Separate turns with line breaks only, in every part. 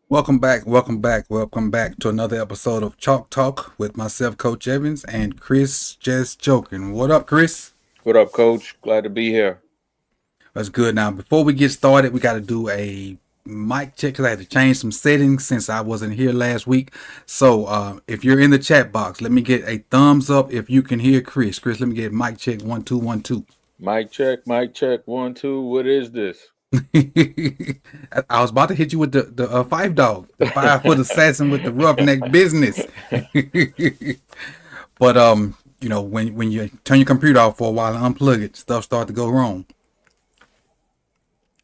Welcome back to another episode of Chalk Talk with myself, Coach Evans, and Chris Just Joking. What up, Chris?
What up, Coach? Glad to be here.
That's good. Now, before we get started, we got to do a mic check because I had to change some settings since I wasn't here last week. So if you're in the chat box, let me get a thumbs up if you can hear Chris. Chris, let me get mic check 1 2 1 2.
Mic check, 1 2. What is this?
I was about to hit you with the five dog, the 5-foot assassin with the roughneck business. But you know, when you turn your computer off for a while and unplug it, stuff start to go wrong.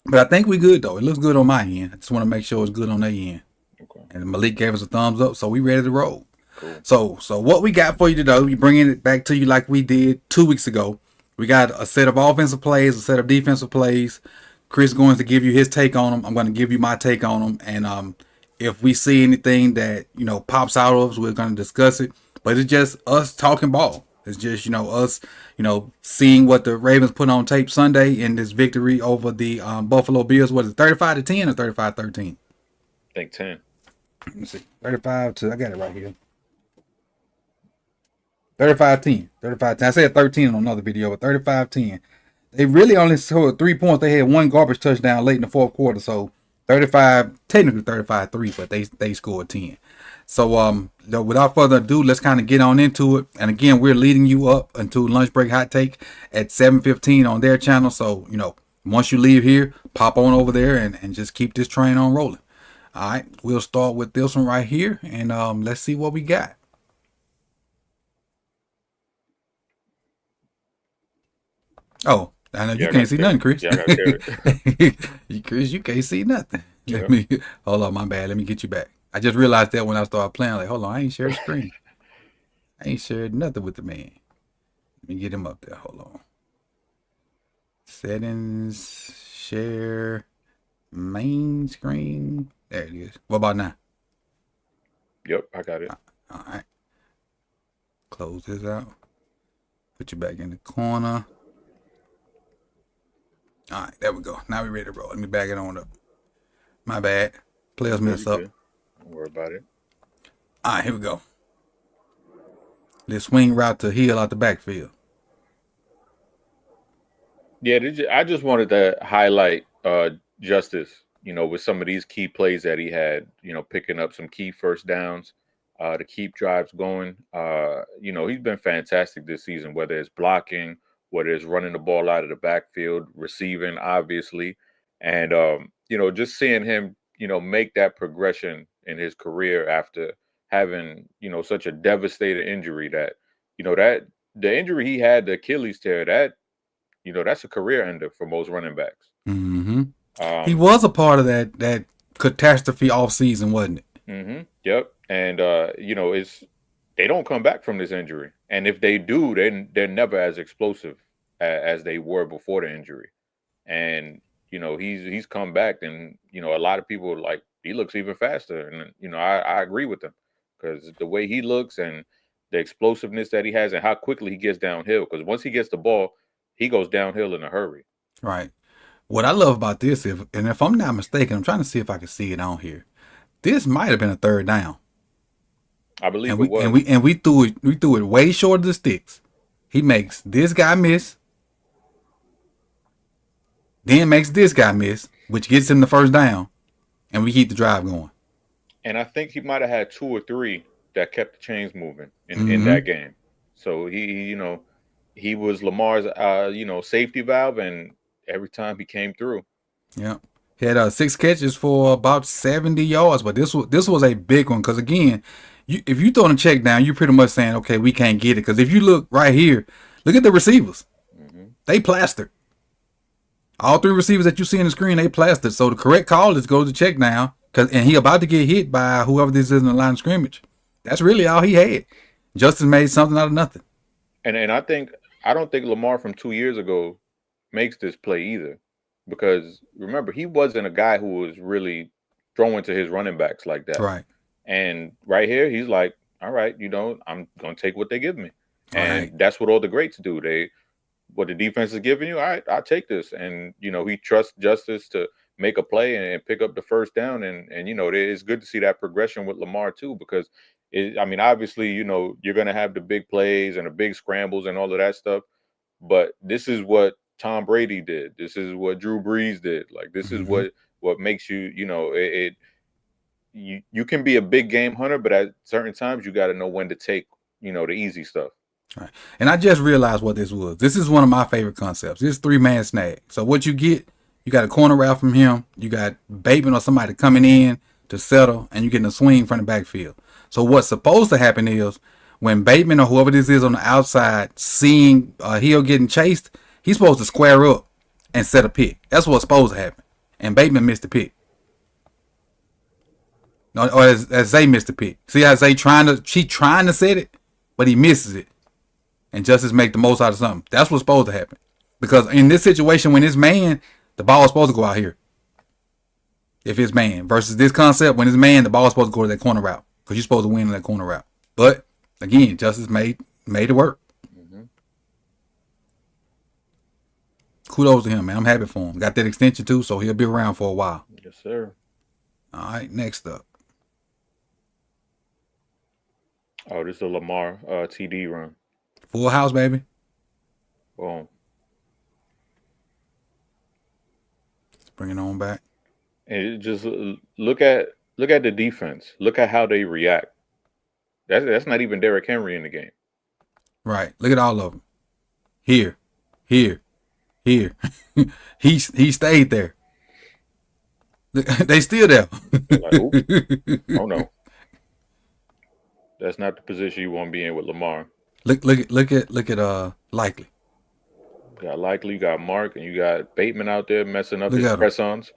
But I think we good though. It looks good on my end. I just want to make sure it's good on their end. Okay. And Malik gave us a thumbs up, so we ready to roll. Cool. So what we got for you today, we bringing it back to you like we did 2 weeks ago. We got a set of offensive plays, a set of defensive plays. Chris is going to give you his take on them. I'm going to give you my take on them. And if we see anything that, you know, pops out of us, we're going to discuss it. But it's just us talking ball. It's just, you know, us, you know, seeing what the Ravens put on tape Sunday in this victory over the Buffalo Bills. What is it, 35-10 or 35-13?
I think 10.
Let me see. 35 to, I got it right here. 35-10. 35-10. I said 13 on another video, but 35-10. They really only scored 3 points. They had one garbage touchdown late in the fourth quarter. So 35, technically 35-3, but they scored 10. So without further ado, let's kind of get on into it. And again, we're leading you up until lunch break hot take at 7:15 on their channel. So, you know, once you leave here, pop on over there and just keep this train on rolling. All right, we'll start with this one right here, and let's see what we got. Oh, I know you can't see nothing, Chris.
Yeah, I got
Chris, you can't see nothing. Let me hold on, my bad. Let me get you back. I just realized that when I started playing, like, hold on, I ain't shared the screen. I ain't shared nothing with the man. Let me get him up there. Hold on. Settings, share, main screen. There it is. What about now?
Yep, I got it.
All right. Close this out. Put you back in the corner. All right, there we go. Now we're ready to roll. Let me back it on up. My bad. Players mess up.
Don't worry about it.
All right, here we go. Let's swing route to Hill out the backfield.
Yeah, I just wanted to highlight Justice, you know, with some of these key plays that he had, you know, picking up some key first downs to keep drives going. You know, he's been fantastic this season, whether it's blocking, whether it's running the ball out of the backfield, receiving, obviously. And, you know, just seeing him, you know, make that progression in his career after having, you know, such a devastating injury that, you know, that the injury he had, the Achilles tear, that, you know, that's a career ender for most running backs.
Mm-hmm. He was a part of that catastrophe off season, wasn't it?
Mm-hmm. Yep. And, you know, they don't come back from this injury. And if they do, they're never as explosive as they were before the injury. And, you know, he's come back, and, you know, a lot of people like, he looks even faster. And, you know, I agree with them, because the way he looks and the explosiveness that he has and how quickly he gets downhill, because once he gets the ball, he goes downhill in a hurry.
Right. What I love about this, if I'm not mistaken, I'm trying to see if I can see it on here. This might have been a third down.
I believe
it
was.
And we threw it way short of the sticks. He makes this guy miss, then makes this guy miss, which gets him the first down, and we keep the drive going.
And I think he might have had 2 or 3 that kept the chains moving in that game. So he was Lamar's safety valve, and every time he came through.
Yeah. He had 6 catches for about 70 yards, but this was a big one, because again, if you throw a check down, you're pretty much saying, okay, we can't get it. Because if you look right here, look at the receivers. Mm-hmm. They plastered. All 3 receivers that you see on the screen, they plastered. So the correct call is go to check down, and he about to get hit by whoever this is in the line of scrimmage. That's really all he had. Justin made something out of nothing.
And I don't think Lamar from 2 years ago makes this play either, because remember, he wasn't a guy who was really throwing to his running backs like that.
Right.
And right here, he's like, all right, I'm going to take what they give me. And
Right.
that's what all the greats do. What the defense is giving you, all right, I'll take this. And, he trusts Justice to make a play and pick up the first down. And it's good to see that progression with Lamar too, because obviously, you're going to have the big plays and the big scrambles and all of that stuff. But this is what Tom Brady did. This is what Drew Brees did. Like, this is what makes you, you can be a big game hunter, but at certain times you got to know when to take, the easy stuff.
Right. And I just realized what this was. This is one of my favorite concepts. This 3-man snag. So what you get, you got a corner route from him. You got Bateman or somebody coming in to settle, and you're getting a swing from the backfield. So what's supposed to happen is when Bateman or whoever this is on the outside seeing Hill getting chased, he's supposed to square up and set a pick. That's what's supposed to happen. And Bateman missed the pick. Or as Zay missed the pick. See how Zay trying to set it, but he misses it. And Justice make the most out of something. That's what's supposed to happen. Because in this situation, when it's man, the ball is supposed to go out here. If it's man. Versus this concept, when it's man, the ball is supposed to go to that corner route. Because you're supposed to win in that corner route. But, again, Justice made it work. Mm-hmm. Kudos to him, man. I'm happy for him. Got that extension, too, so he'll be around for a while.
Yes, sir.
All right, next up.
Oh, this is a Lamar TD run.
Full house, baby.
Boom.
Let's bring it on back.
And just look at the defense. Look at how they react. That's not even Derrick Henry in the game.
Right. Look at all of them. Here. he stayed there. They still there.
Like, oh no. That's not the position you want to be in with Lamar.
Look at Likely.
You got Likely, you got Mark, and you got Bateman out there messing up his press-ons.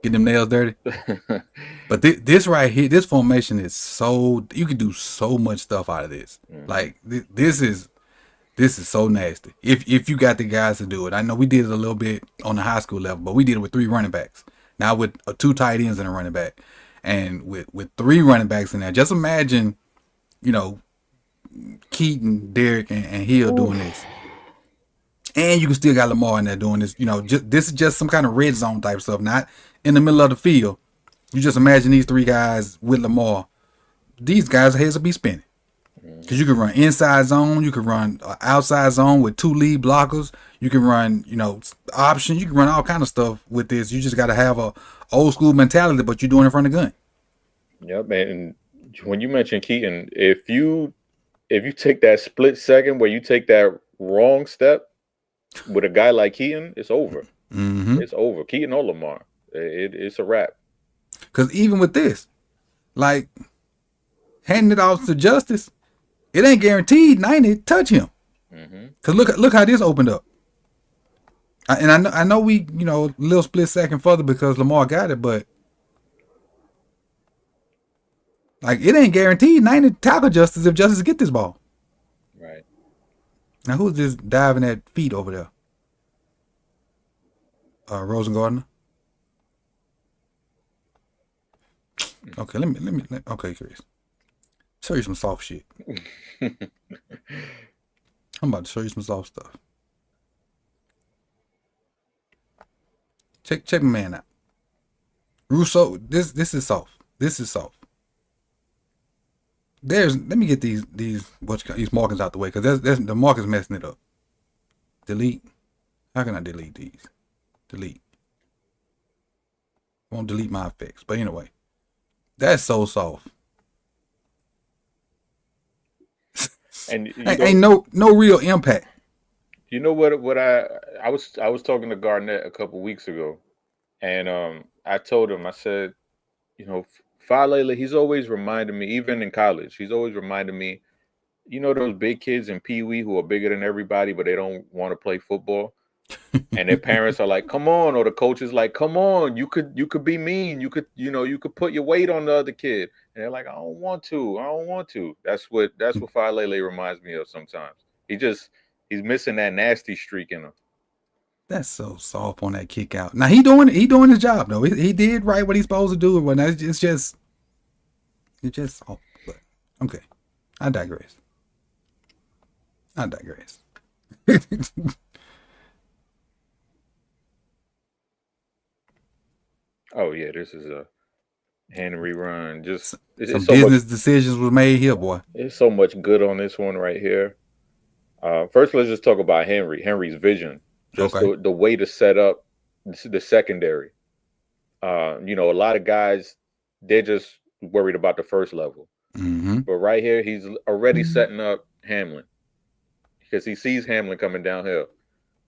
Get them nails dirty. But this right here, this formation is so, you can do so much stuff out of this. Mm-hmm. Like this is so nasty. If you got the guys to do it. I know we did it a little bit on the high school level, but we did it with 3 running backs. Now with 2 tight ends and a running back. And with 3 running backs in there, just imagine, Keaton, Derrick, and Hill doing this. And you can still got Lamar in there doing this. This is just some kind of red zone type stuff, not in the middle of the field. You just imagine these 3 guys with Lamar. These guys' heads will be spinning. Because you can run inside zone, you can run outside zone with 2 lead blockers. You can run, options. You can run all kind of stuff with this. You just got to have a old school mentality, but you're doing it in front of the gun.
Yep, and when you mentioned Keaton, if you take that split second where you take that wrong step with a guy like Keaton, it's over. Mm-hmm. It's over. Keaton or Lamar, it's a wrap.
Because even with this, like handing it off to Justice, it ain't guaranteed 90 touch him. Because look how this opened up. And I know we, a little split second further because Lamar got it, but like it ain't guaranteed 90 tackle Justice if Justice get this ball.
Right.
Now who's this diving at feet over there? Rosengartner. Okay, let me. Okay, Chris. Show you some soft shit. I'm about to show you some soft stuff. Check my man out. Russo, this is soft. This is soft. Let me get these markings out the way because the markers messing it up. Delete. How can I delete these? Delete. Won't delete my effects, but anyway, that's so soft. And ain't no real impact.
You know what I was talking to Garnett a couple weeks ago, and I told him, I said, Falele, he's always reminded me, even in college, he's always reminded me, those big kids in Pee Wee who are bigger than everybody, but they don't want to play football. And their parents are like, come on, or the coach is like, come on, you could be mean. You could put your weight on the other kid. And they're like, I don't want to. That's what Falele reminds me of sometimes. He's missing that nasty streak in him.
That's so soft on that kick out. Now he doing his job though. He did right what he's supposed to do. But it's just oh, but okay. I digress.
Oh yeah, this is a Henry run. Just
some business decisions were made here, boy.
There's so much good on this one right here. First, let's just talk about Henry's vision. Just the way to set up the secondary. A lot of guys, they're just worried about the first level.
Mm-hmm.
But right here, he's already setting up Hamlin because he sees Hamlin coming downhill.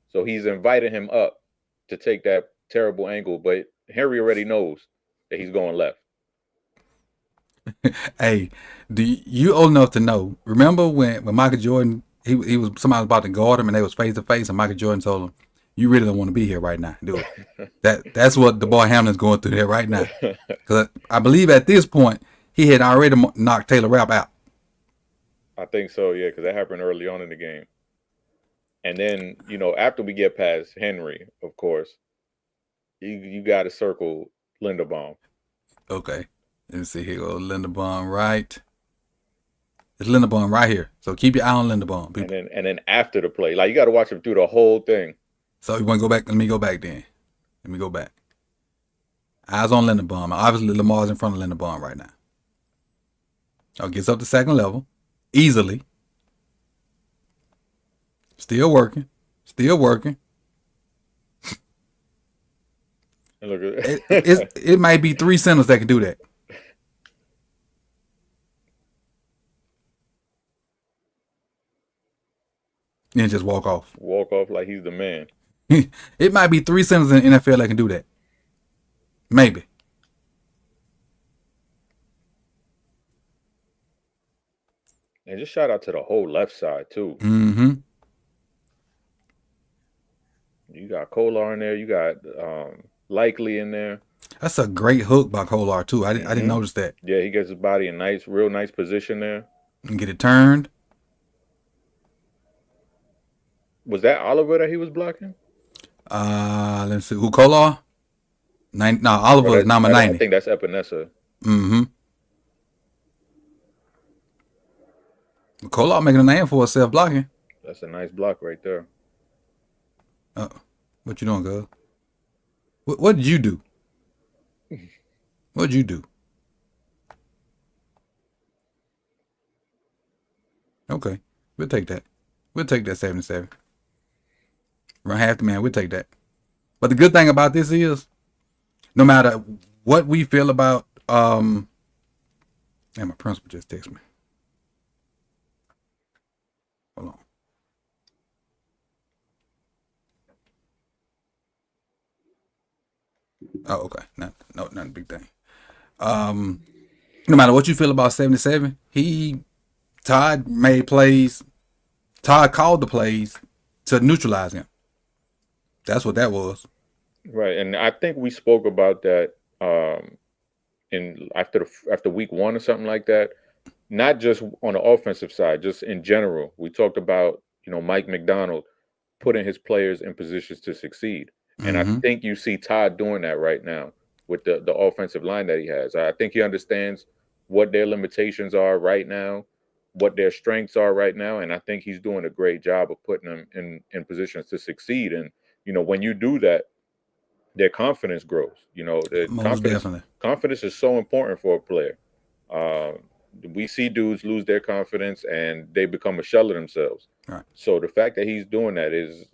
So he's invited him up to take that terrible angle. But Henry already knows that he's going left.
Hey, you old enough to know? Remember when Michael Jordan, he was somebody was about to guard him and they was face to face, and Michael Jordan told him, "You really don't want to be here right now, do it." That's what the boy Hamlin's going through there right now. Because I believe at this point he had already knocked Taylor Rapp out.
I think so, yeah, because that happened early on in the game. And then after we get past Henry, of course, you got to circle Linderbaum.
Okay. Let's see, here goes Linderbaum, right? It's Linderbaum right here. So keep your eye on Linderbaum.
People. And then after the play, like you got to watch him through the whole thing.
So you want to go back? Let me go back then. Let me go back. Eyes on Linderbaum. Obviously, Lamar's in front of Linderbaum right now. Oh, gets up to second level. Easily. Still working.
Look
it might be 3 centers that can do that. And just walk off.
Walk off like he's the man.
It might be 3 centers in the NFL that can do that. Maybe.
And just shout out to the whole left side too.
Mm-hmm.
You got Kolar in there. You got Likely in there.
That's a great hook by Kolar too. I didn't notice that.
Yeah, he gets his body in real nice position there.
And get it turned.
Was that Oliver that he was blocking?
Let's see. Who, Kolar? No, Oliver is number 90.
I think that's Epinesa.
Mm-hmm. Kolar making a name for herself blocking.
That's a nice block right there.
What you doing, girl? What did you do? What'd you do? Okay, we'll take that. We'll take that 77. Run half the man, we'll take that. But the good thing about this is, no matter what we feel about, and my principal just texted me. Hold on. Oh, okay. Not a big thing. No matter what you feel about 77, Todd made plays. Todd called the plays to neutralize him. That's what that was.
Right, and I think we spoke about that after week 1 or something like that. Not just on the offensive side, just in general. We talked about Mike McDonald putting his players in positions to succeed, and I think you see Todd doing that right now with the offensive line that he has. I think he understands what their limitations are right now, what their strengths are right now, and I think he's doing a great job of putting them in positions to succeed. And when you do that, their confidence grows. Confidence is so important for a player. We see dudes lose their confidence and they become a shell of themselves.
Right.
So the fact that he's doing that is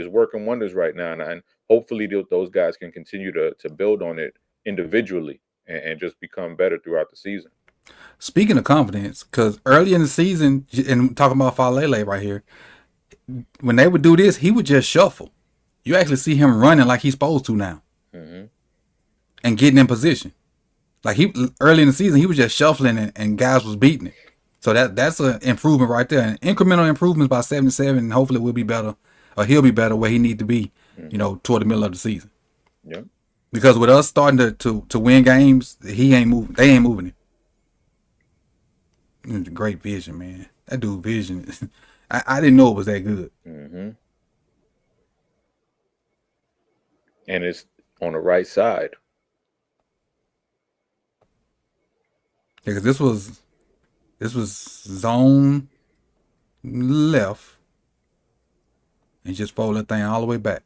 working wonders right now, and hopefully those guys can continue to build on it individually and just become better throughout the season.
Speaking of confidence, because early in the season, and talking about Falele right here, when they would do this, he would just shuffle. You actually see him running like he's supposed to now, and getting in position. Like early in the season, he was just shuffling and guys was beating it. So that's an improvement right there. And incremental improvements by 77, and hopefully we'll be better, or he'll be better where he needs to be, toward the middle of the season.
Yeah.
Because with us starting to win games, he ain't moving. They ain't moving it. Great vision, man. That dude vision. I didn't know it was that good.
and it's on the right side.
Because this was zone left, and just fold that thing all the way back.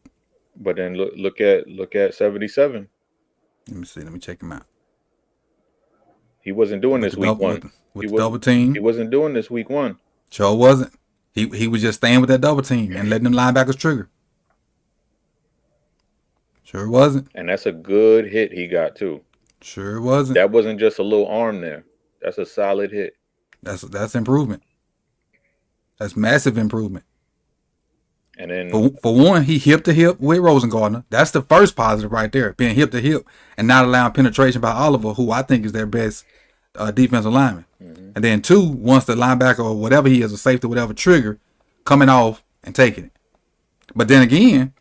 But then look at 77.
Let me see. Let me check him out.
He wasn't doing
With
this
the
week
double,
one.
with the double team.
He wasn't doing this week one.
Sure wasn't. He was just staying with that double team and letting them linebackers trigger. Sure wasn't.
And that's a good hit he got too.
Sure wasn't.
That wasn't just a little arm there. That's a solid hit.
That's improvement. That's massive improvement.
And then
for one, he hip to hip with Rosengardner. That's the first positive right there, being hip to hip and not allowing penetration by Oliver, who I think is their best defensive lineman. Mm-hmm. And then two, once the linebacker or whatever he is, a safety, whatever trigger, coming off and taking it. But then again,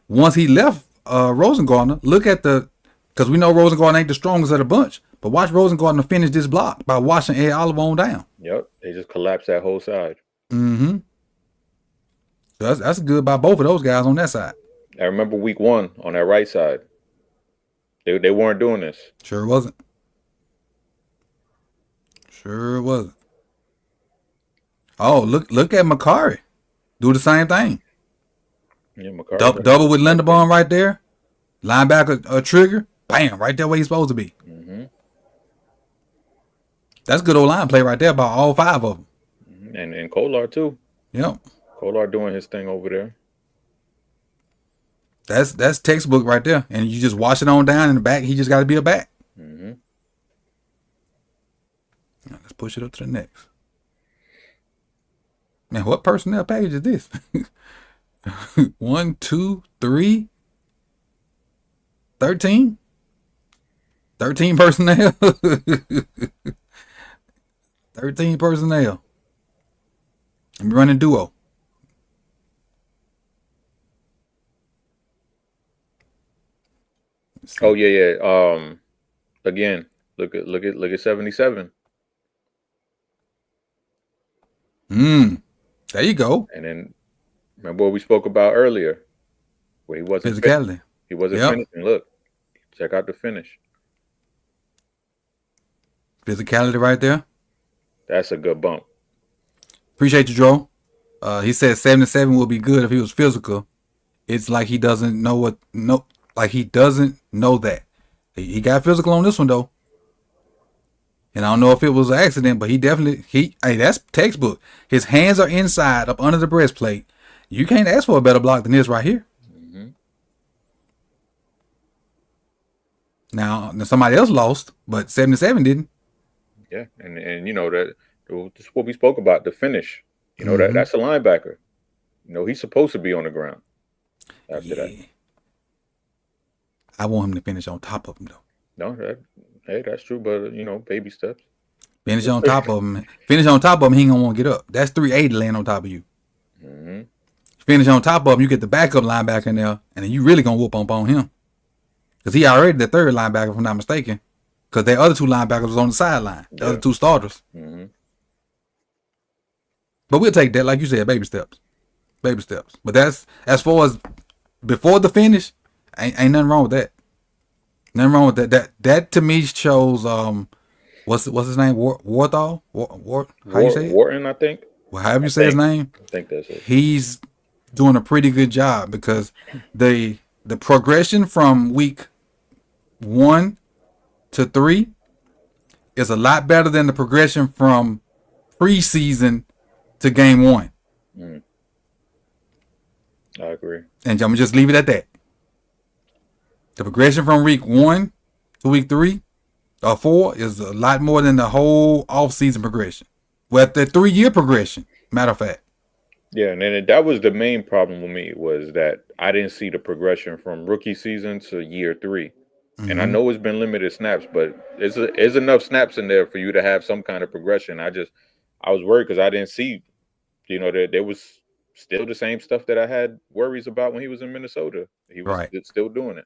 once he left Rosengardner, look at because we know Rosengardner ain't the strongest of the bunch, but watch Rosengardner finish this block by watching Ed Oliver on down.
Yep, they just collapsed that whole side.
Mm-hmm. So that's good by both of those guys on that side.
I remember week one on that right side. They weren't doing this.
Sure wasn't. Sure wasn't. Oh, look at Macari. Do the same thing.
Yeah, Macari.
Double with Linderbaum right there. Linebacker trigger. Bam, right there where he's supposed to be.
Mm-hmm.
That's good old line play right there by all five of them.
Mm-hmm. And Kolar too.
Yep.
Kolar doing his thing over there.
That's textbook right there. And you just wash it on down in the back. He just got to be a back.
Mm-hmm.
Now, let's push it up to the next. Man, what personnel package is this? 1, 2, 3, 13? 13 personnel. 13 personnel. I'm running duo.
Oh yeah. Again, look at 77.
There you go.
And then remember what we spoke about earlier, where he wasn't
physicality.
He wasn't finishing. Look, check out the finish.
Physicality right there.
That's a good bump.
Appreciate you, Joe. He said 77 will be good if he was physical. It's like he doesn't know he doesn't know that. He got physical on this one though. And I don't know if it was an accident, but that's textbook. His hands are inside up under the breastplate. You can't ask for a better block than this right here. Mm-hmm. Now somebody else lost, but 77 didn't.
Yeah, and you know that's what we spoke about, the finish. You know, that's a linebacker. You know, he's supposed to be on the ground after that.
I want him to finish on top of him though.
No, that's true, but you know, baby steps.
Finish on top of him. Finish on top of him, he ain't gonna want to get up. That's 380 laying on top of you. Mm-hmm. Finish on top of him, you get the backup linebacker in there, and then you really gonna whoop up on him. Because he already the third linebacker, if I'm not mistaken. Because their other two linebackers was on the sideline. The other two starters. Mm-hmm. But we'll take that, like you said, baby steps. Baby steps. But that's as far as before the finish, ain't nothing wrong with that. Nothing wrong with that. That to me shows what's his name? Warthall? How you say it?
Wharton, I think.
Well, however you say his name.
I think that's it.
He's doing a pretty good job because the progression from week 1 to 3 is a lot better than the progression from preseason to game 1.
I agree.
And I'm gonna just leave it at that. The progression from week 1 to week 3 or 4 is a lot more than the whole offseason progression. Well, the 3-year progression, matter of fact.
Yeah, and then that was the main problem with me, was that I didn't see the progression from rookie season to year 3. Mm-hmm. And I know it's been limited snaps, but there's enough snaps in there for you to have some kind of progression. I was worried because I didn't see, you know, there was still the same stuff that I had worries about when he was in Minnesota. He was still doing it.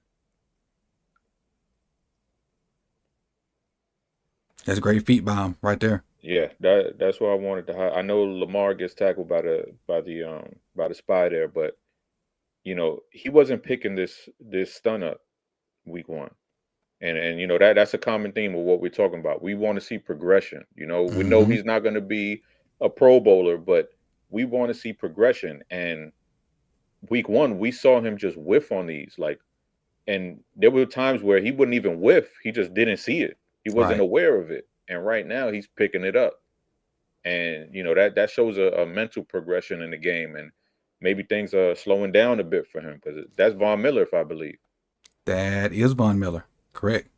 That's a great feat by him right there.
Yeah, that's what I wanted to. I know Lamar gets tackled by the spy there, but he wasn't picking this stun up week one. And that's a common theme of what we're talking about. We want to see progression. We know
Mm-hmm.
he's not going to be a Pro Bowler, but we want to see progression. And week one, we saw him just whiff on these. And there were times where he wouldn't even whiff. He just didn't see it. He wasn't
Right.
aware of it. And right now, he's picking it up. And that shows a mental progression in the game. And maybe things are slowing down a bit for him, because that's Von Miller, if I believe.
That is Von Miller. Correct.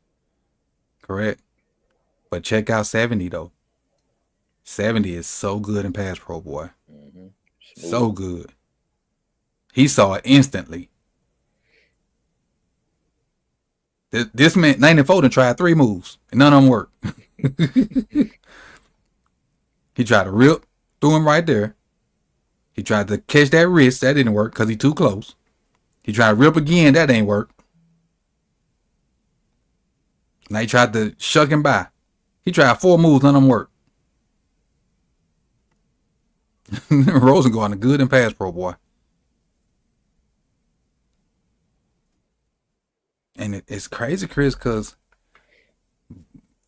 But check out 70 though. 70 is so good in pass pro, boy.
Mm-hmm.
So good. He saw it instantly. This man, 94, tried 3 moves, and none of them worked. He tried to rip through him right there. He tried to catch that wrist. That didn't work because he too close. He tried to rip again. That ain't work. Now he tried to shuck him by. He tried 4 moves. None of them worked. Rosen going good in pass pro, boy. And it's crazy, Chris, because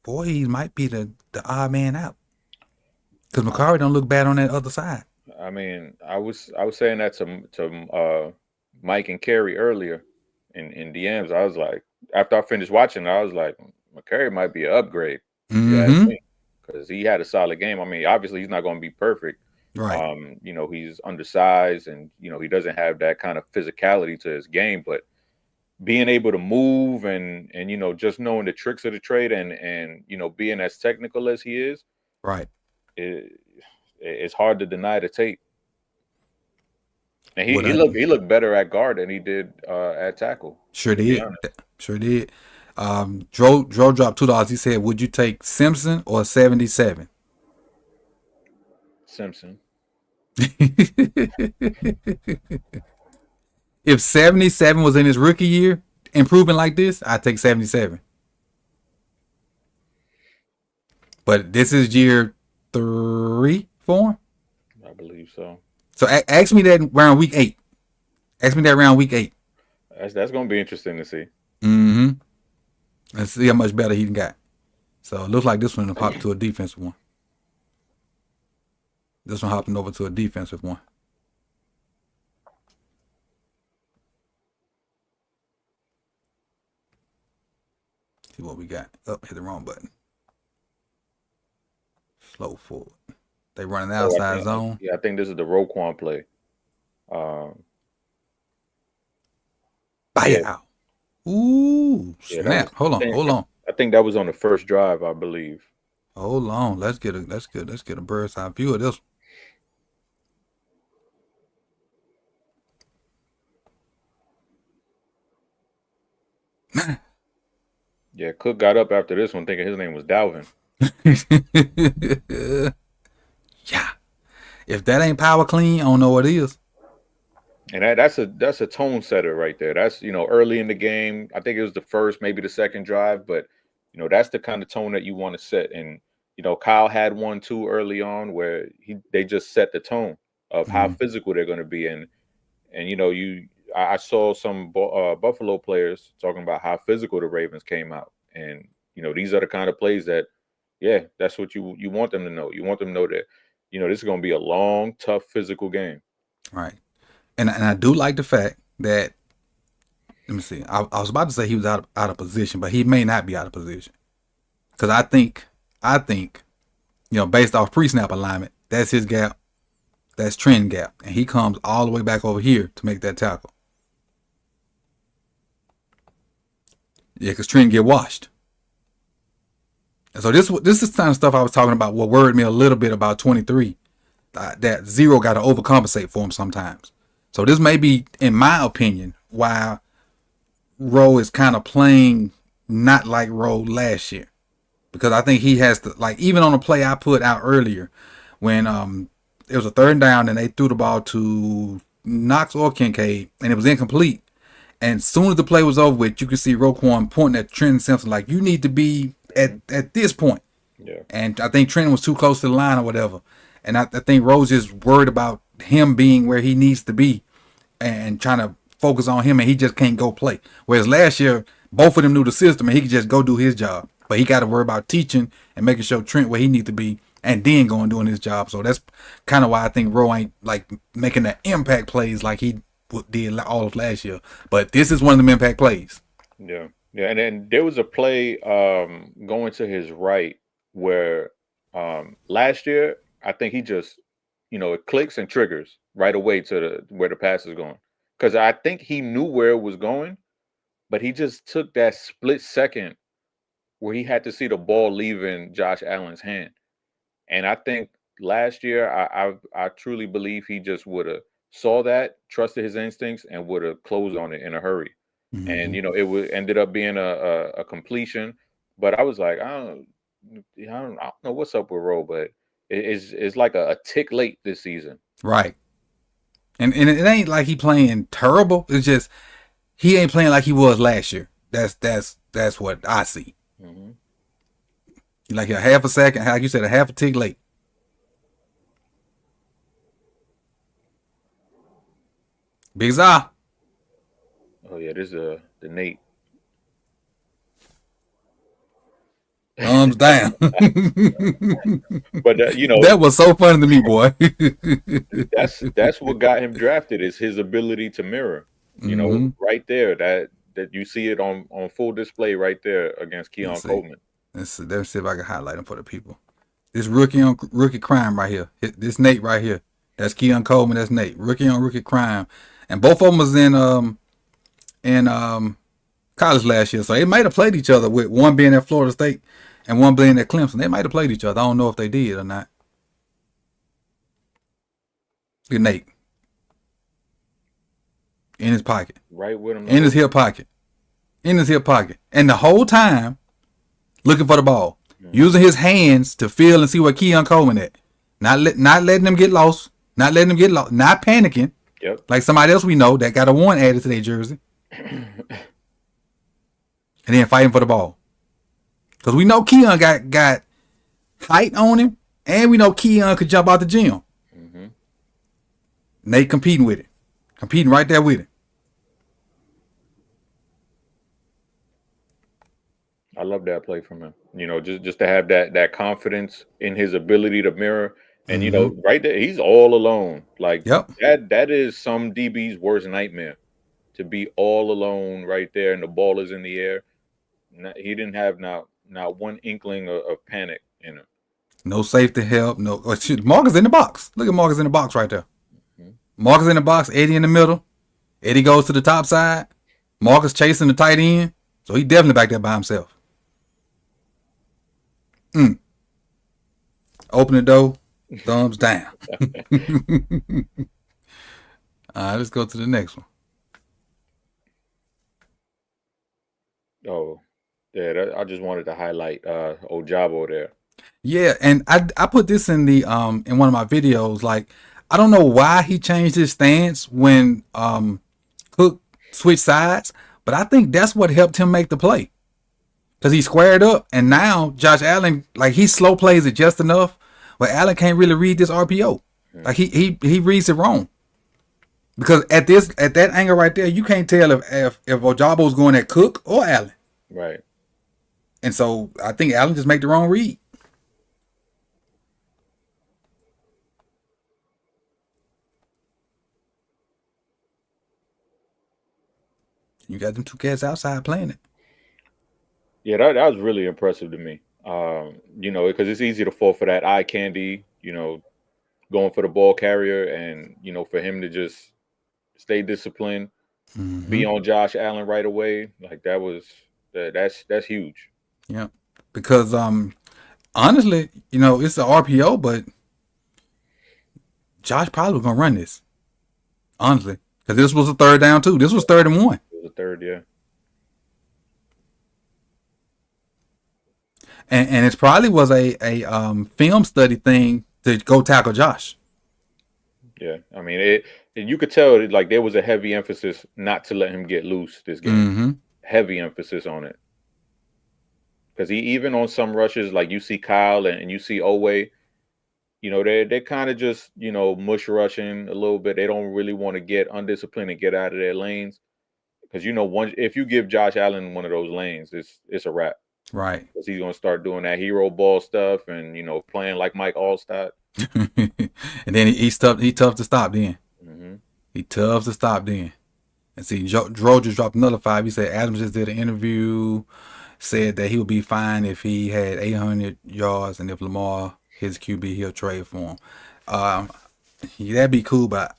boy, he might be the odd man out. Because McCarry don't look bad on that other side.
I mean, I was saying that to Mike and Kerry earlier in DMs. I was like, after I finished watching, I was like, McCarry might be an upgrade.
Mm-hmm.
Because he had a solid game. I mean, obviously he's not going to be perfect.
Right.
He's undersized, and he doesn't have that kind of physicality to his game, but being able to move and just knowing the tricks of the trade and being as technical as he is,
right,
it's hard to deny the tape. And he looked better at guard than he did at tackle.
Sure did. Dro dropped $2. He said, "Would you take Simpson or 77?"
Simpson.
If 77 was in his rookie year, improving like this, I'd take 77. But this is year 3 for him?
I believe so.
So ask me that around week 8. Ask me that around week 8.
That's going to be interesting to see.
Mm-hmm. Let's see how much better he got. So it looks like this one will pop to a defensive one. This one hopping over to a defensive one. See what we got. Oh, hit the wrong button. Slow forward. They running the outside zone.
Yeah, I think this is the Roquan play.
Bye. Ooh, snap.
Yeah,
hold on.
I think that was on the first drive, I believe.
Hold on. Let's get a bird's eye view of this.
Yeah, Cook got up after this one thinking his name was Dalvin.
Yeah. If that ain't power clean, I don't know what is.
And that's a tone setter right there. That's, early in the game. I think it was the first, maybe the second drive, but that's the kind of tone that you want to set. And Kyle had one too early on where they just set the tone of how physical they're going to be. And I saw some Buffalo players talking about how physical the Ravens came out. And, these are the kind of plays that, yeah, that's what you want them to know. You want them to know that, this is going to be a long, tough, physical game.
Right. And I do like the fact that, let me see, I was about to say he was out of position, but he may not be out of position. Because I think, based off pre-snap alignment, that's his gap. That's trend gap. And he comes all the way back over here to make that tackle. Yeah, because trend get washed. And so this is the kind of stuff I was talking about, what worried me a little bit about 23. That zero got to overcompensate for him sometimes. So this may be, in my opinion, why Rowe is kind of playing not like Rowe last year. Because I think he has to, like, even on a play I put out earlier, when it was a 3rd down and they threw the ball to Knox or Kincaid and it was incomplete. And as soon as the play was over with, you could see Roquan pointing at Trent Simpson like, you need to be at this point.
Yeah. And
I think Trent was too close to the line or whatever. And I think Rose is worried about him being where he needs to be and trying to focus on him and he just can't go play. Whereas last year, both of them knew the system and he could just go do his job. But he got to worry about teaching and making sure Trent where he needs to be and then going doing his job. So that's kind of why I think Rowe ain't like making the impact plays like he did all of last year. But this is one of them impact plays.
Yeah. Yeah. And then there was a play going to his right where last year, I think he just, it clicks and triggers right away to where the pass is going. Because I think he knew where it was going, but he just took that split second where he had to see the ball leaving Josh Allen's hand. And I think last year, I truly believe he just would have saw that, trusted his instincts, and would have closed on it in a hurry. Mm-hmm. And, it ended up being a completion. But I was like, I don't know what's up with Rowe, but it's like a tick late this season.
Right. And it ain't like he playing terrible. It's just he ain't playing like he was last year. That's what I see. Mm-hmm. Like a half a second, like you said, a half a tick late. Big Za.
Oh yeah, this is the Nate.
Thumbs down.
But
that was so funny to me, boy.
that's what got him drafted is his ability to mirror. Right there that you see it on full display right there against Keon Coleman.
Let's see if I can highlight him for the people. This rookie on rookie crime right here. This Nate right here. That's Keon Coleman. That's Nate. Rookie on rookie crime, and both of them was in college last year, so they might have played each other. With one being at Florida State and one being at Clemson, they might have played each other. I don't know if they did or not. Look at Nate in his pocket,
right with him,
in his hip pocket, and the whole time looking for the ball, using his hands to feel and see where Keon Coleman at. Not letting them get lost, not panicking.
Yep.
Like somebody else we know that got a 1 added to their jersey. And then fighting for the ball. Because we know Keon got height on him, and we know Keon could jump out the gym. Mm-hmm. Nate competing with it. Competing right there with it.
I love that play from him. Just to have that confidence in his ability to mirror. And, right there, he's all alone. Like, that is some DB's worst nightmare, to be all alone right there and the ball is in the air. He didn't have not one inkling of panic in him.
No safety help. No. Marcus in the box. Look at Marcus in the box right there. Mm-hmm. Marcus in the box. Eddie in the middle. Eddie goes to the top side. Marcus chasing the tight end. So he definitely back there by himself. Open the door. Thumbs down. All right, let's go to the next one.
Oh, yeah. I just wanted to highlight Ojabo there.
Yeah, and I put this in the in one of my videos. Like, I don't know why he changed his stance when Cook switched sides, but I think that's what helped him make the play. Because he squared up, and now Josh Allen, like, he slow plays it just enough, but Allen can't really read this RPO. Like, he reads it wrong. Because at that angle right there, you can't tell if Ojabo's going at Cook or Allen.
Right.
And so I think Allen just made the wrong read. You got them two cats outside playing it.
Yeah, that was really impressive to me. Because it's easy to fall for that eye candy, going for the ball carrier and, for him to just stay disciplined, be on Josh Allen right away. Like that's huge.
Yeah. Because honestly, it's the RPO, but Josh probably was gonna run this. Honestly. Because this was a third down too. This was 3rd and 1.
It was a third, yeah.
And it probably was a film study thing to go tackle Josh.
Yeah, I mean, you could tell like there was a heavy emphasis not to let him get loose this game. Mm-hmm. Heavy emphasis on it. Because he even on some rushes, like you see Kyle and you see Owe, they're kind of just mush rushing a little bit. They don't really want to get undisciplined and get out of their lanes because if you give Josh Allen one of those lanes, it's a wrap.
Right.
Because he's gonna start doing that hero ball stuff and playing like Mike Allstott.
And then he's tough. He tough to stop. Then
Mm-hmm.
he tough to stop. Then and see, Dro just dropped another 5. He said Adams just did an interview, said that he would be fine if he had 800 yards, and if Lamar his QB, he'll trade for him. Yeah, that'd be cool, but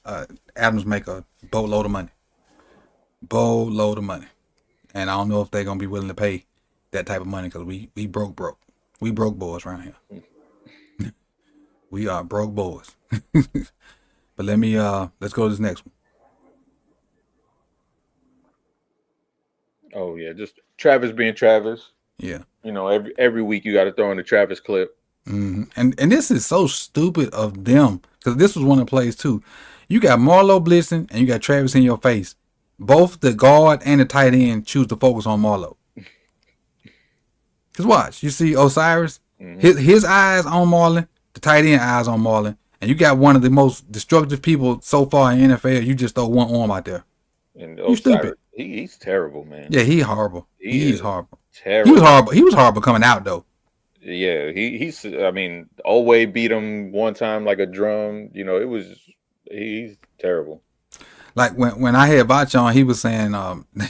Adams make a boatload of money. Boatload of money. And I don't know if they're going to be willing to pay that type of money because we broke. We broke boys around here. We are broke boys. But let's go to this next one.
Oh, yeah, just Travis being Travis.
Yeah.
Every week you got to throw in the Travis clip.
Mm-hmm. And this is so stupid of them because this was one of the plays too. You got Marlo blitzing and you got Travis in your face. Both the guard and the tight end choose to focus on Marlo. Because watch, you see Osiris, his eyes on Marlon, the tight end eyes on Marlon, and you got one of the most destructive people so far in NFL. You just throw one arm out there.
And
you stupid.
He's terrible, man.
Yeah, he's horrible. He's horrible.
Terrible.
He was horrible. He was horrible coming out though.
Yeah, he's. I mean, Olway beat him one time like a drum. He's terrible.
Like when I had Vach on, he was saying,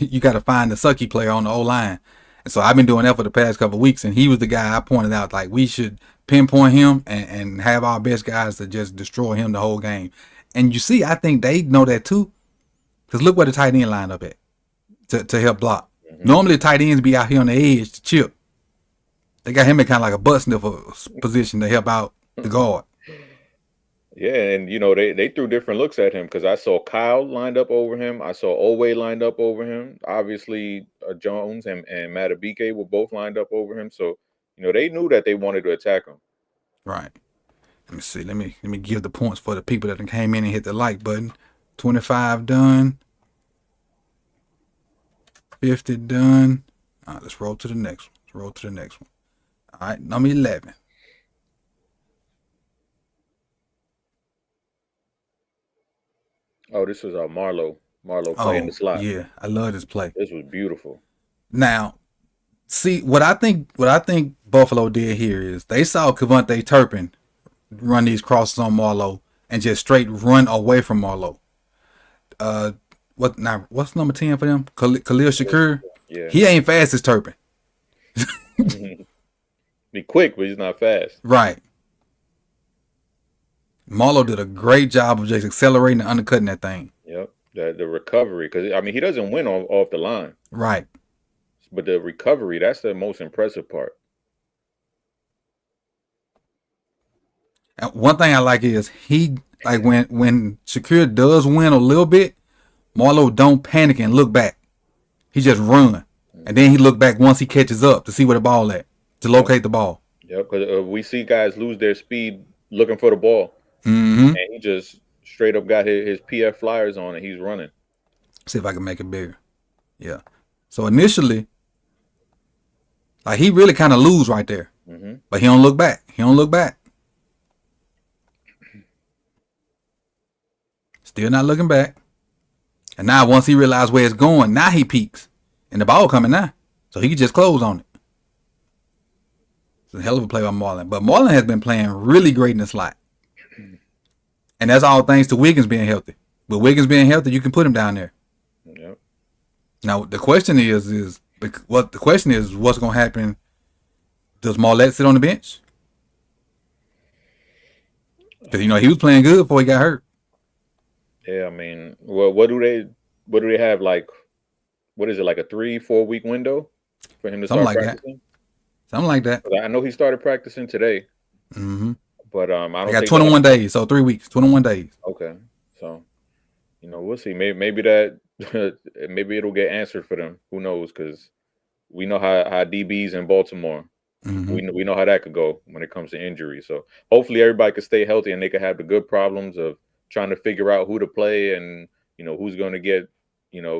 you got to find the sucky player on the O-line. And so I've been doing that for the past couple of weeks, and he was the guy I pointed out, like, we should pinpoint him and have our best guys to just destroy him the whole game. And you see, I think they know that too, because look where the tight end lined up at to help block. Mm-hmm. Normally, the tight ends be out here on the edge to chip. They got him in kind of like a butt sniffer position to help out the guard.
Yeah, and they threw different looks at him because I saw Kyle lined up over him. I saw Olway lined up over him. Obviously, Jones and Matabike were both lined up over him. So, they knew that they wanted to attack him.
Right. Let me see. Let me give the points for the people that came in and hit the like button. 25 done. 50 done. All right, let's roll to the next one. All right, number 11.
Oh, this was Marlo playing the slot.
Yeah, I love this play.
This was beautiful.
Now, see what I think Buffalo did here is they saw Kevontae Turpin run these crosses on Marlo and just straight run away from Marlo. What's number 10 for them? Khalil Shakur.
Yeah.
He ain't fast as Turpin.
Be quick, but he's not fast.
Right. Marlo did a great job of just accelerating and undercutting that thing.
Yep. The recovery, because he doesn't win off the line.
Right.
But the recovery, that's the most impressive part.
And one thing I like is when Shakur does win a little bit, Marlo don't panic and look back. He just run. And then he look back once he catches up to see where the ball at, to locate the ball.
Yep, because we see guys lose their speed looking for the ball.
Mm-hmm.
And he just straight up got his PF flyers on and he's running.
See if I can make it bigger. Yeah. So initially, like he really kind of lose right there.
Mm-hmm.
But he don't look back. Still not looking back. And now once he realized where it's going, now he peeks. And the ball coming now. So he can just close on it. It's a hell of a play by Marlon. But Marlon has been playing really great in the slot. And that's all thanks to Wiggins being healthy. With Wiggins being healthy, you can put him down there.
Yep.
Now the question is what's going to happen? Does Marlette sit on the bench? Because he was playing good before he got hurt.
Yeah, I mean, well, what do they have, like? What is it, like a 3-4 week window for him to start practicing?
Something like that.
I know he started practicing today.
Mm-hmm.
But I don't.
I got 21 days, so 3 weeks, 21 days.
Okay, so we'll see. Maybe that maybe it'll get answered for them. Who knows? Because we know how DBs in Baltimore. Mm-hmm. We know how that could go when it comes to injuries. So hopefully everybody can stay healthy and they can have the good problems of trying to figure out who to play and who's going to get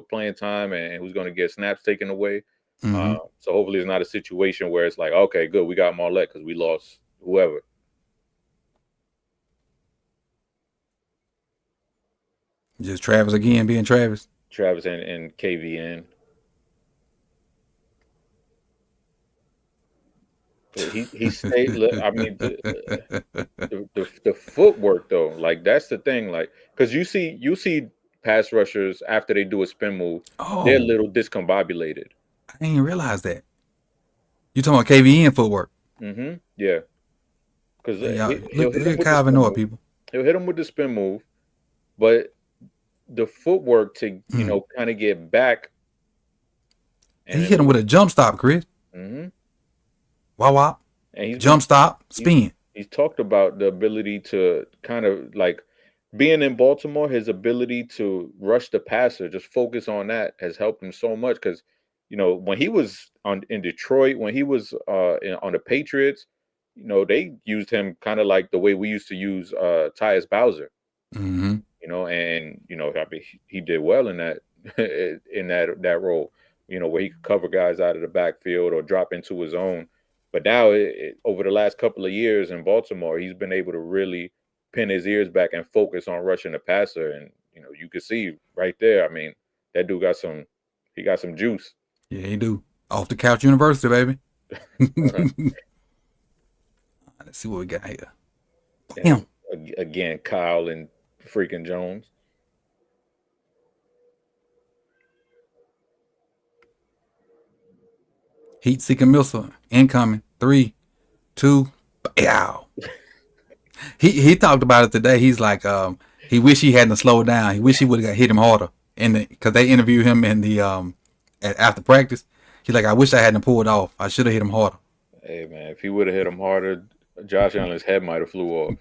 playing time and who's going to get snaps taken away.
Mm-hmm.
So hopefully it's not a situation where it's like, okay, good, we got Marlette because we lost whoever.
Just Travis again being Travis.
Travis and KVN. He stayed. I mean, the footwork though, like that's the thing, like because you see pass rushers after they do a spin move, they're a little discombobulated.
I didn't realize that. You talking about KVN footwork?
Mm-hmm. Yeah, because
look at Calvin Noah, people.
He'll hit him with the spin move, but the footwork to kind of get back.
And he hit him with a jump stop, Chris.
Mm-hmm.
Wah. And jump stop, spin.
He's talked about the ability to kind of like being in Baltimore, his ability to rush the passer, just focus on that has helped him so much. Because, when he was in Detroit, when he was on the Patriots, they used him kind of like the way we used to use Tyus Bowser.
Mm-hmm.
And I mean, he did well in that in that role, where he could cover guys out of the backfield or drop into his own. But now, over the last couple of years in Baltimore, he's been able to really pin his ears back and focus on rushing the passer. And you can see right there. I mean, that dude got some juice.
Yeah, he do. Off the couch university, baby. Let's see what we got here.
Damn. Again, Kyle and freaking Jones.
Heat-seeking missile incoming. 3, 2, yow. He talked about it today. He's like, he wish he hadn't slowed down. He wish he would have hit him harder. Because they interviewed him in the after practice. He's like, I wish I hadn't pulled off. I should have hit him harder.
Hey man, if he would have hit him harder, Josh Allen's head might have flew off.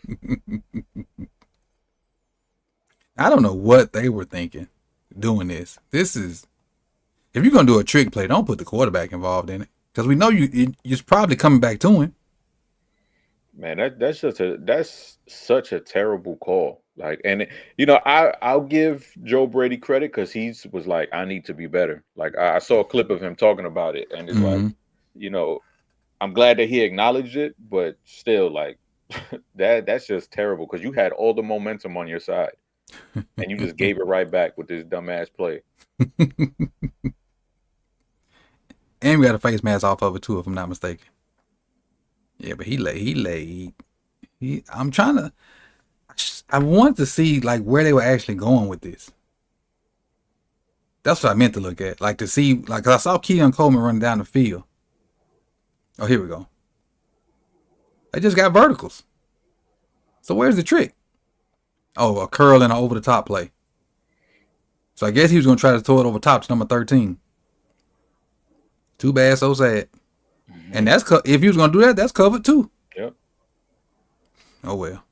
I don't know what they were thinking doing this. This is, if you're gonna do a trick play, don't put the quarterback involved in it, because we know you're probably coming back to him.
Man, that's such a terrible call. Like, and I'll give Joe Brady credit because he was like, I need to be better. Like, I saw a clip of him talking about it, and it's like, I'm glad that he acknowledged it, but still, like, that's just terrible because you had all the momentum on your side, and you just gave it right back with this dumbass play.
And we got a face mask off of it too, if I'm not mistaken. Yeah, but he laid. I want to see like where they were actually going with this. That's what I meant to look at, like to see, like, 'cause I saw Keon Coleman running down the field. Oh, here we go. They just got verticals. So where's the trick? Oh, a curl and an over the top play. So I guess he was gonna try to throw it over top to number 13. Too bad, so sad. Mm-hmm. And that's if he was gonna do that, that's covered too.
Yep.
Oh well.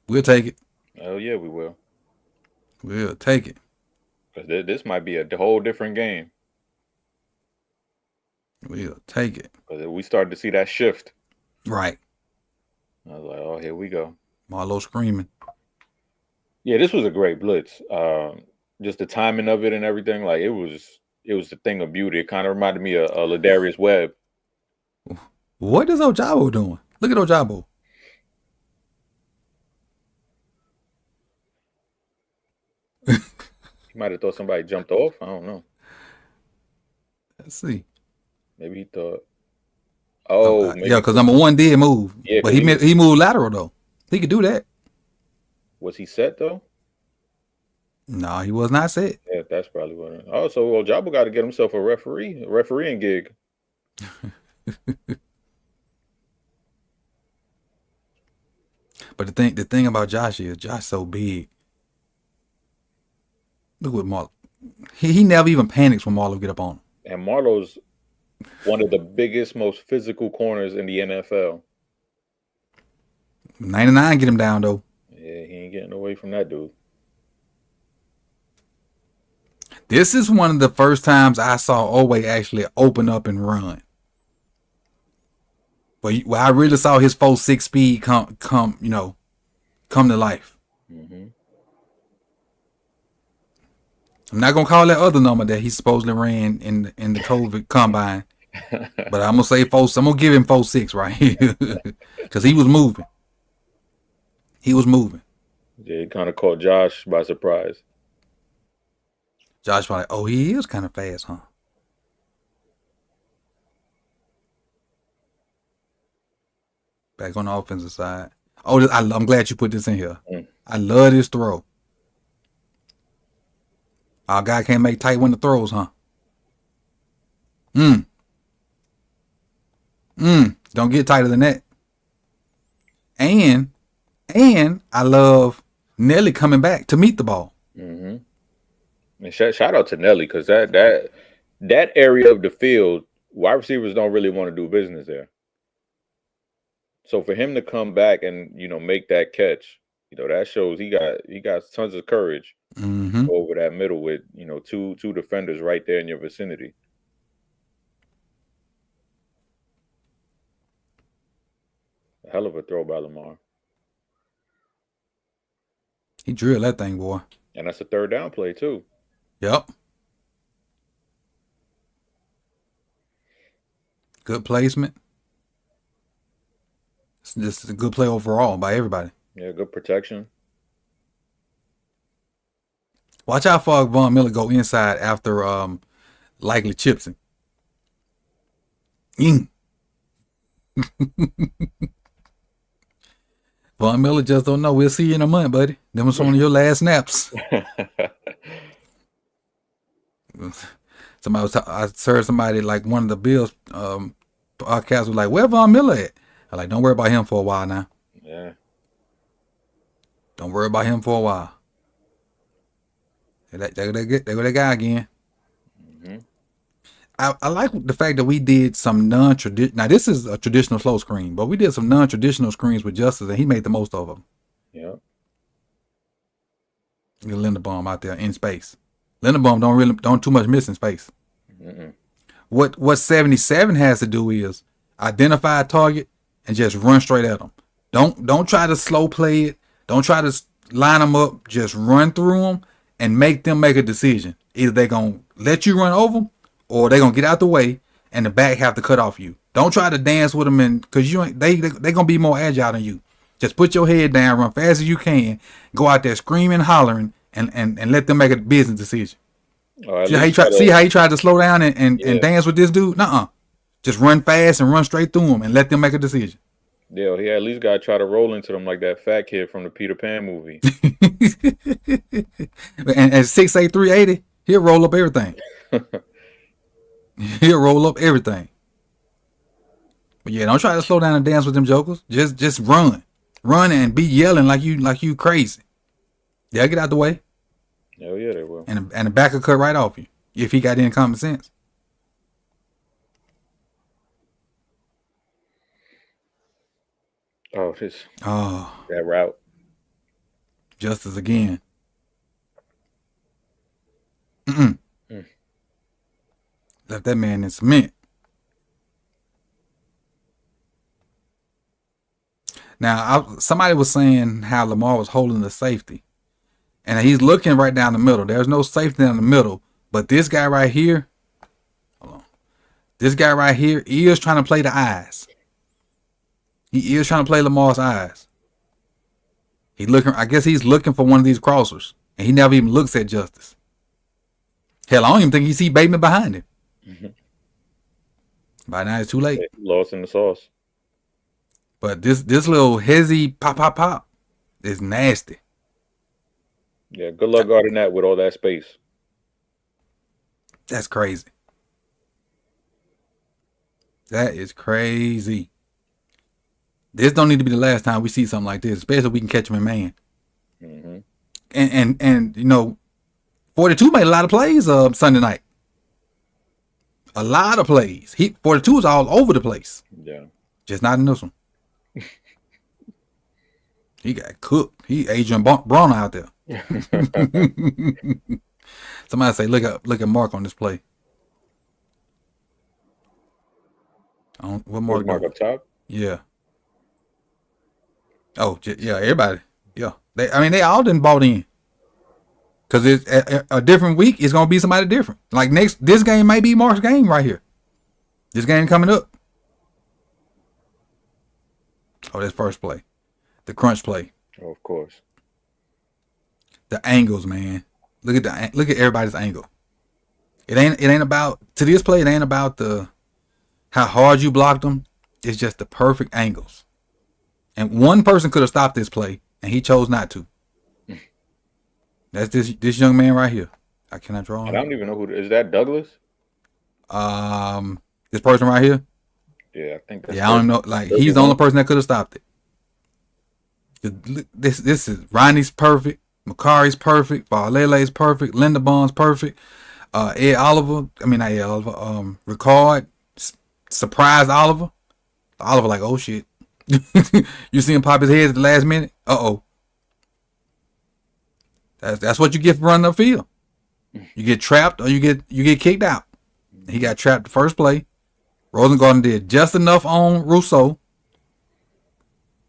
We'll take it.
Oh yeah, we will.
We'll take it.
Because this might be a whole different game.
We'll take it.
Because we started to see that shift.
Right.
I was like, oh, here we go.
Marlo screaming.
Yeah, this was a great blitz. Just the timing of it and everything, like it was the thing of beauty. It kind of reminded me of Ladarius Webb.
What is Ojabo doing? Look at Ojabo.
He might have thought somebody jumped off. I don't know.
Let's see.
Maybe he thought. Oh,
yeah, because number 1 did move. Yeah, but he moved lateral though. He could do that.
Was he set though?
No, he was not set.
Yeah, that's probably what it is. Oh, so Ojabo got to get himself a refereeing gig.
But the thing about Josh is Josh so big. Look what Marlo. He never even panics when Marlo get up on him.
And Marlo's one of the biggest, most physical corners in the NFL.
99 get him down though.
Yeah, he ain't getting away from that dude.
This is one of the first times I saw Owe actually open up and run. But where I really saw his 4.6 speed come to life. Mm-hmm. I'm not gonna call that other number that he supposedly ran in the COVID combine, but I'm gonna say 4. I'm gonna give him 4.6 right here because he was moving. He was moving.
Yeah, he kind of caught Josh by surprise.
Josh probably, oh, he is kind of fast, huh? Back on the offensive side. Oh, I'm glad you put this in here. I love this throw. Our guy can't make tight window throws, huh? Don't get tighter than that. And I love Nelly coming back to meet the ball.
Mm-hmm. And shout out to Nelly, because that area of the field, wide receivers don't really want to do business there. So for him to come back and make that catch, that shows he got tons of courage over that middle with two defenders right there in your vicinity. A hell of a throw by Lamar.
He drilled that thing, boy.
And that's a third down play too.
Yep. Good placement. It's just a good play overall by everybody.
Yeah, good protection.
Watch how far Von Miller go inside after likely chips him. Von Miller just don't know. We'll see you in a month, buddy. Them was one of your last snaps. I heard somebody like one of the Bills podcasts was like, "Where Von Miller at?" I'm like, "Don't worry about him for a while now."
Yeah.
Don't worry about him for a while. There go that guy again. Mm-hmm. I like the fact that we did some non-traditional. Now this is a traditional slow screen, but we did some non-traditional screens with Justice, and he made the most of them.
Yeah.
Linderbaum out there in space. Linderbaum don't too much miss in space. Mm-mm. What 77 has to do is identify a target and just run straight at them. Don't try to slow play it. Don't try to line them up. Just run through them and make them make a decision. Either they're gonna let you run over them, or they're gonna get out the way and the back have to cut off you. Don't try to dance with them, because they gonna be more agile than you. Just put your head down, run fast as you can, go out there screaming, hollering, and let them make a business decision. See how he tried to slow down and dance with this dude? Nuh-uh. Just run fast and run straight through them and let them make a decision.
Yeah, he at least got to try to roll into them like that fat kid from the Peter Pan movie.
And at 6'8", 380, he'll roll up everything. He'll roll up everything. But yeah, don't try to slow down and dance with them jokers. Just run and be yelling like you crazy. They'll get out the way.
Oh yeah, they will.
And the back will cut right off you if he got any common sense.
That route.
Justice again. Left that man in cement. Now, somebody was saying how Lamar was holding the safety. And he's looking right down the middle. There's no safety down the middle. But this guy right here, this guy right here is trying to play the eyes. He is trying to play Lamar's eyes. I guess he's looking for one of these crossers. And he never even looks at Justice. Hell, I don't even think he see Bateman behind him. Mm-hmm. By now it's too late.
Lost in the sauce.
But this little hezzy pop is nasty.
Yeah, good luck guarding that with all that space.
That's crazy. That is crazy. This don't need to be the last time we see something like this, especially if we can catch him in man. Mm-hmm. And 42 made a lot of plays Sunday night. A lot of plays. 42 is all over the place.
Yeah.
Just not in this one. He got cooked. He Adrian Braun out there. Somebody say, look at Mark on this play. What Mark
up top?
Yeah. Oh, yeah, everybody. Yeah. They all done bought in. Because it's a different week, it's going to be somebody different. Like this game might be Mark's game right here. This game coming up. Oh, that's first play. The crunch play.
Oh, of course.
The angles, man. Look at everybody's angle. It ain't about to this play. It ain't about the how hard you blocked them. It's just the perfect angles. And one person could have stopped this play, and he chose not to. That's this young man right here. I cannot draw him.
I don't even know who is that. Douglas.
This person right here.
Yeah, I think. That's
I don't know. Like he's the only person that could have stopped it. This is Ronnie's perfect. Makari's perfect. Valele's perfect. Linderbaum's perfect. Ed Oliver. I mean not Ed Oliver. Ricard surprised Oliver. Oliver like, oh shit. You see him pop his head at the last minute. That's what you get for running upfield. You get trapped or you get kicked out. He got trapped the first play. Rosengarten did just enough on Rousseau.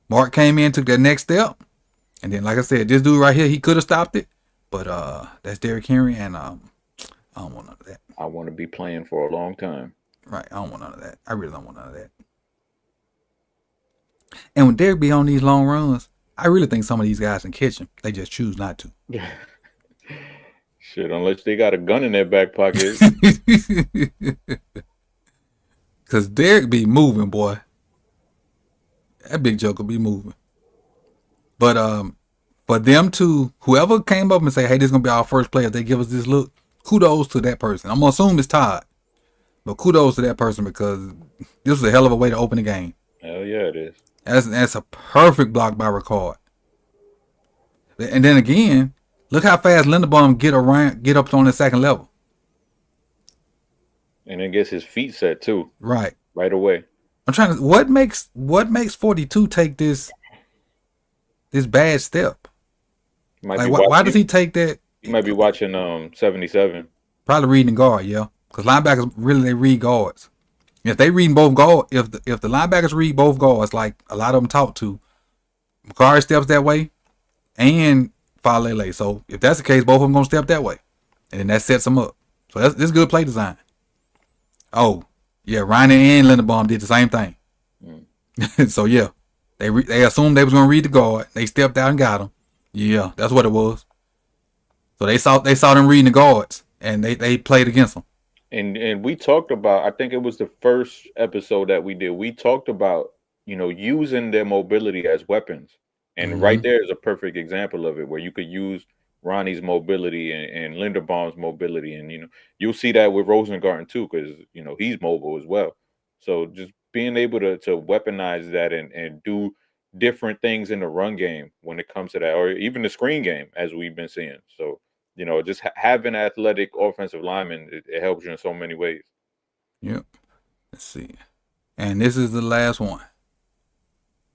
Mark came in, took that next step. And then, like I said, this dude right here, he could have stopped it. But that's Derrick Henry, and I don't want none of that.
I want to be playing for a long time.
Right, I don't want none of that. I really don't want none of that. And when Derrick be on these long runs, I really think some of these guys can catch him. They just choose not to.
Shit, unless they got a gun in their back pocket.
Because Derrick be moving, boy. That big joker be moving. But for them to, whoever came up and say, hey, this is going to be our first play, if they give us this look, kudos to that person. I'm going to assume it's Todd. But kudos to that person because this was a hell of a way to open the game.
Hell yeah, it is.
That's a perfect block by Ricard. And then again, look how fast Linderbaum get up on the second level.
And then gets his feet set too.
Right
away.
I'm trying to. What makes 42 take this bad step? Like why does he take that?
He might be watching 77.
Probably reading guard, yeah. Because linebackers really they read guards. If they read both guards, if the linebackers read both guards, like a lot of them talk to, Makari steps that way, and Falele. So if that's the case, both of them gonna step that way, and then that sets them up. So that's good play design. Oh yeah, Ronnie and Linderbaum did the same thing. So yeah, they assumed they was gonna read the guard. They stepped out and got him. Yeah, that's what it was. So they saw them reading the guards, and they played against them.
And we talked about, I think it was the first episode that we did. We talked about, using their mobility as weapons. And right there is a perfect example of it, where you could use Ronnie's mobility and Linderbaum's mobility. And, you'll see that with Rosengarten too, because, he's mobile as well. So just being able to weaponize that and do different things in the run game when it comes to that, or even the screen game, as we've been seeing. So, just having athletic offensive linemen, it helps you in so many ways.
Yep. Let's see. And this is the last one.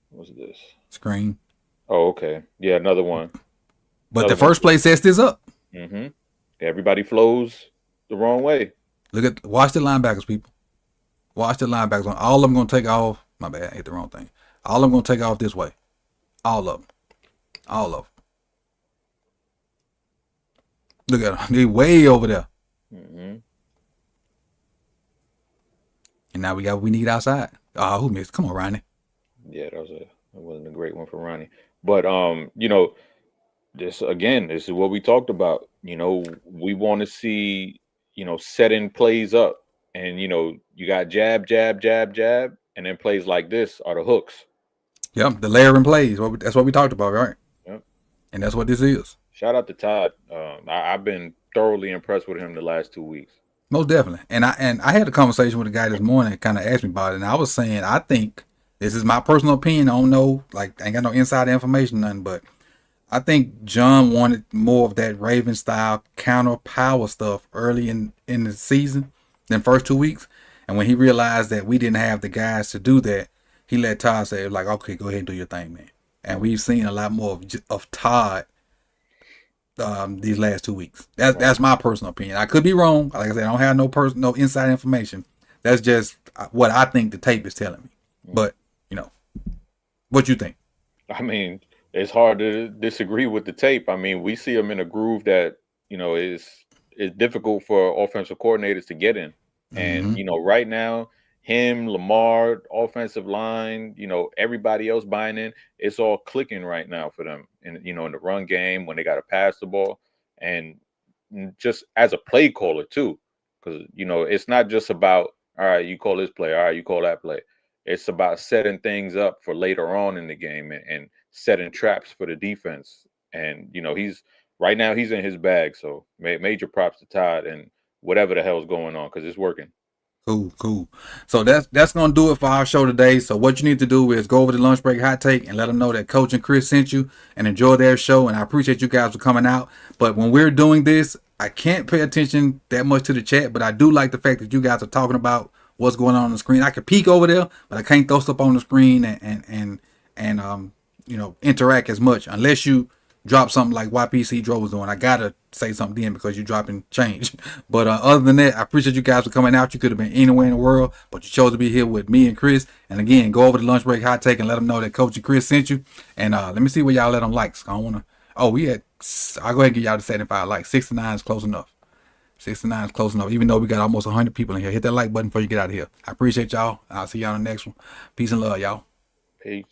What's this?
Screen.
Oh, okay. Yeah, another one.
But the first play sets this up.
Mm-hmm. Everybody flows the wrong way.
Watch the linebackers, people. Watch the linebackers. All of them going to take off. My bad, I hit the wrong thing. All of them going to take off this way. All of them. All of them. Look at them. They way over there.
Mm-hmm.
And now we got what we need outside. Who missed? Come on, Ronnie.
Yeah, that wasn't a great one for Ronnie. But this is what we talked about. We want to see, setting plays up. And you got jab, jab, jab, jab, and then plays like this are the hooks.
Yep, the layering plays. That's what we talked about, right?
Yep.
And that's what this is.
Shout out to Todd. I've been thoroughly impressed with him the last 2 weeks.
Most definitely. And I had a conversation with a guy this morning that kind of asked me about it. And I was saying, I think, this is my personal opinion. I don't know, I ain't got no inside information, nothing, but I think John wanted more of that Raven style counter power stuff early in the season than first 2 weeks. And when he realized that we didn't have the guys to do that, he let Todd say, like, okay, go ahead and do your thing, man. And we've seen a lot more of Todd these last 2 weeks. That's my personal opinion. I could be wrong. Like I said, I don't have no inside information. That's just what I think the tape is telling me. But what you think?
I mean, it's hard to disagree with the tape. I mean, we see him in a groove that is difficult for offensive coordinators to get in. And right now, him, Lamar, offensive line, everybody else buying in. It's all clicking right now for them. And, in the run game when they got to pass the ball, and just as a play caller too, because, it's not just about, all right, you call this play, all right, you call that play. It's about setting things up for later on in the game and setting traps for the defense. And, he's right now he's in his bag. So major props to Todd and whatever the hell's going on, because it's working.
Cool. So that's gonna do it for our show today. So what you need to do is go over to Lunch Break Hot Take and let them know that Coach and Chris sent you and enjoy their show. And I appreciate you guys for coming out. But when we're doing this, I can't pay attention that much to the chat, but I do like the fact that you guys are talking about what's going on the screen. I can peek over there, but I can't throw stuff on the screen and interact as much unless you drop something like YPC Dro was doing. I gotta say something then because you're dropping change. But other than that, I appreciate you guys for coming out. You could have been anywhere in the world, but you chose to be here with me and Chris. And again, go over to Lunch Break Hot Take and let them know that Coach and Chris sent you. And let me see where y'all let them likes. I don't want to. Oh, I'll go ahead and give y'all the 75 likes. 69 is close enough. 69 is close enough. Even though we got almost 100 people in here, hit that like button before you get out of here. I appreciate y'all. I'll see y'all on the next one. Peace and love, y'all.
Peace.